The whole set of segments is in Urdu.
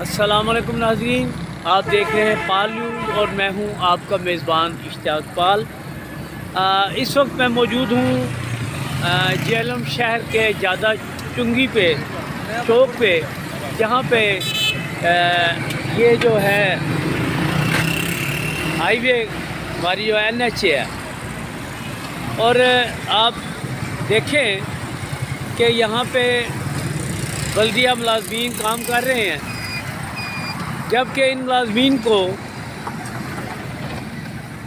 السلام علیکم ناظرین، آپ دیکھ رہے ہیں پال نیوز اور میں ہوں آپ کا میزبان اشتیاق پال۔ اس وقت میں موجود ہوں جہلم شہر کے جادہ چنگی پہ چوک پہ، جہاں پہ یہ جو ہے ہائی وے ہماری جو NH ہے، اور آپ دیکھیں کہ یہاں پہ بلدیہ ملازمین کام کر رہے ہیں، جبکہ ان ملازمین کو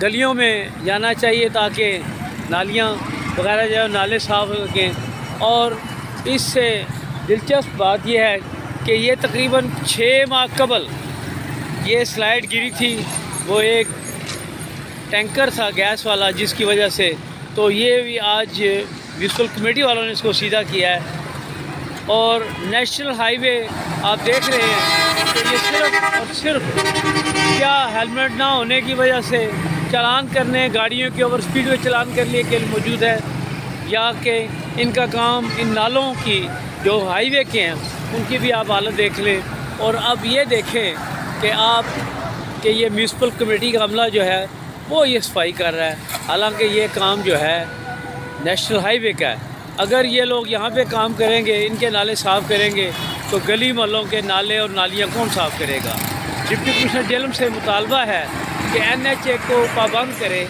گلیوں میں جانا چاہیے تاکہ نالیاں وغیرہ جو نالے صاف ہو سکیں۔ اور اس سے دلچسپ بات یہ ہے کہ یہ تقریباً 6 ماہ قبل یہ سلائڈ گری تھی، وہ ایک ٹینکر تھا گیس والا، جس کی وجہ سے تو یہ بھی آج میونسپل کمیٹی والوں نے اس کو سیدھا کیا ہے۔ اور نیشنل ہائی وے آپ دیکھ رہے ہیں کہ یہ صرف اور صرف کیا ہیلمٹ نہ ہونے کی وجہ سے چالان کرنے، گاڑیوں کی اوور سپیڈ میں چالان کرنے کے لیے موجود ہے، یا کہ ان کا کام ان نالوں کی جو ہائی وے کے ہیں ان کی بھی آپ حالت دیکھ لیں۔ اور اب یہ دیکھیں کہ یہ میونسپل کمیٹی کا عملہ جو ہے وہ یہ صفائی کر رہا ہے، حالانکہ یہ کام جو ہے نیشنل ہائی وے کا ہے۔ اگر یہ لوگ یہاں پہ کام کریں گے، ان کے نالے صاف کریں گے، تو گلی محلوں کے نالے اور نالیاں کون صاف کرے گا؟ ڈپٹی کمشنر جہلم سے مطالبہ ہے کہ NHA کو پابند کرے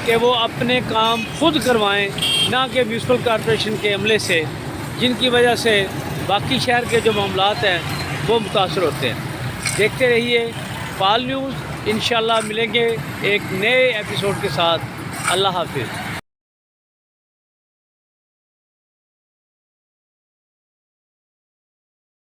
کہ وہ اپنے کام خود کروائیں، نہ کہ میونسپل کارپوریشن کے عملے سے، جن کی وجہ سے باقی شہر کے جو معاملات ہیں وہ متاثر ہوتے ہیں۔ دیکھتے رہیے پال نیوز، انشاءاللہ ملیں گے ایک نئے ایپیسوڈ کے ساتھ۔ اللہ حافظ۔